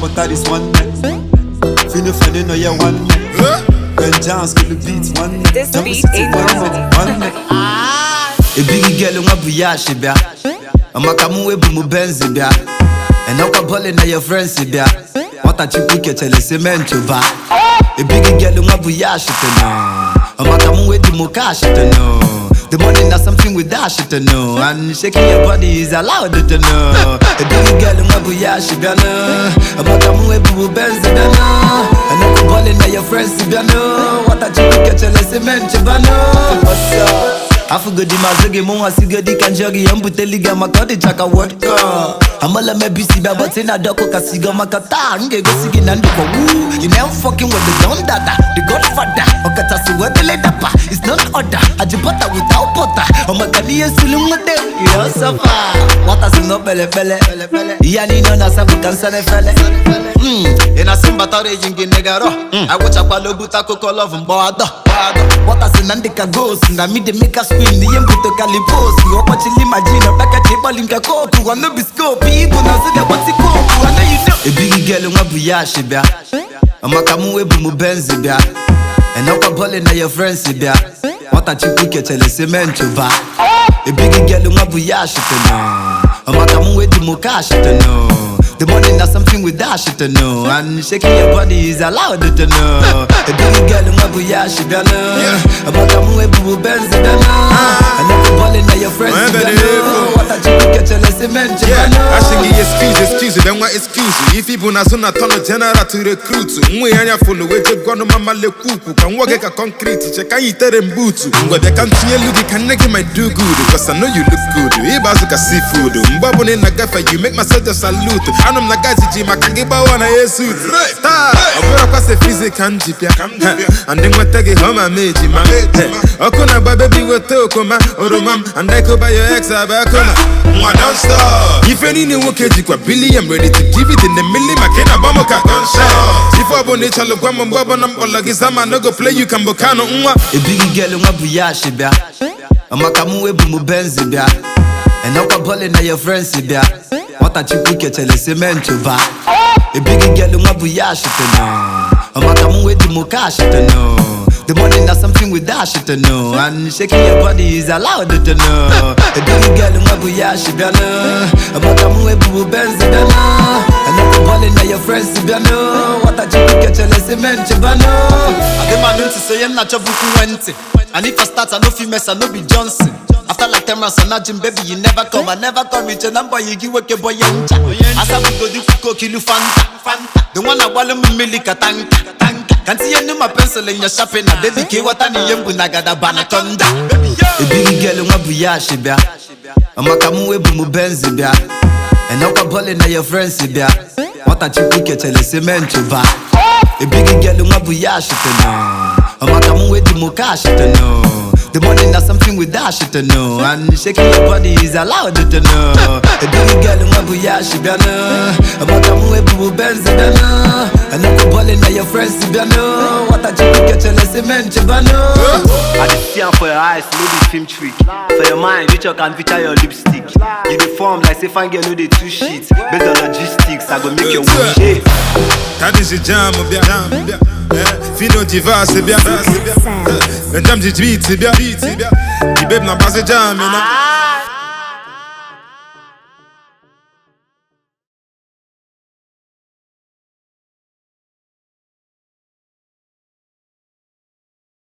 but that is one night. Phyno, no, yeah, one night. When John's kill the beats, one night. This beat ain't normal. One night. A biggie girl, I'm a buyashi, bia. I'm a kamu, bumu benzi, bia. And now I'm calling your friends, bia. What a chick, get a cement to buy. A biggie girl, I'm a buyashi, no. I'm a kamu, bumu kashi, no. The money not something with that shit to know. And shaking your body is allowed to know. A big girl in my buyashi biano. I'm a kamu ebu benzi biano. And I'm calling your friends biano. What a chick get your cement biano. What's up? I forgot the mazagi mo asigadi kanjagi ambuteliga makodi chaka vodka. Amala me busy but in a doko kasiga makata nge go sigi nando ko woo. You never fucking with the don dada, the godfather. Okata si wadele dapa, it's not order. Ajibota without butter. Omakani esulumade, you know suffer. What a single belle. Yani no na sabu kansane fele. In a simba tore jingi negaro. I watch a palo buta koko love mboado. What a sinandika ghost, na me de make us spin the embuto calipos. You opa chili magina, back at table in kakoku. I know biscope, people now say that what's it called. I know you know. A biggie girl in my buyashi bia. I'm a kamu ebu benzi bia. And now I'm calling your friends bia. What a chick get a cement to buy. A biggie girl in my buyashi no. I'm a kamu ebu kashi no. The money not something with that shit to know. And shaking your body is allowed to know. A big girl in my buyashi biano. I'm a kamu ebu benzi biano. And I'm calling your friends biano. What a chick get your cement biano. I should give excuse, then what excuse? If people not so not turn a general to recruit. We are full of weight, gonna mama le kuku. Can work a concrete, check I eat them boots. But they can't tell you they can make my do good. Because I know you look good. Ibazuka seafood. Mbabone na gafa, you make myself a salute. I'm not guys gym, I can give a one a suit. I'm gonna pass a physics and jipia. And then what take it home and made you, man. Okuna baby with Tokoma or Romam, and I could buy your ex abacona. Don't stop. If any new work, you could Billy, I'm ready to give it in the milli, Makena Bamoka gunshot. If I want to tell a woman, Bobonam or Lagisama, no go play you can bocano. A big girl in my buyashi bia. I'm a kamu ebu benzi bia. And now I'm calling your friends bia. What a chick get a cement to buy. A big girl in my buyashi no. I'm a kamu ebu kashi no. The money not something with that shit to know. And shaking your body is allowed to know. A big girl in my buyashi biano. I'm a kamu ebu benzi biano. And I'm calling your friends biano. What a chick get a cement biano. I get my notes to say I'm not your book went. And if I start, I know females, I know be Johnson. After like 10 rounds, I gym, baby, you never come. I never come with your number, you give work a boy yancha. As I go do cook, kill Fanta. The one I want to milk a tank. Can't see any my pencil in your shopping. A baby, K, what I need, I got a banaconda. A big girl in my buyashi bia. I'm a kamu ebu benzi bia. And now I'm calling your friends bia. What a chick get a cement to buy. A big girl in my buyashi no. I'm a kamu ebu kashi no. The money not something with that shit to know. And shaking your body is allowed to know. A big girl in my buyashi biano. I'm a kamu ebu benzi biano. And I'm calling your friends biano. What a chick get your cement biano. I just see for your eyes, no be film trick. For your mind, which you can feature your lipstick. You the form like say fine girl, no the two sheets. Based on logistics, I go make your wish shit. Tidinz jam, Phyno diva, c'est bien. Le jam du beat, c'est bien. Il babe n'a pas ce jam,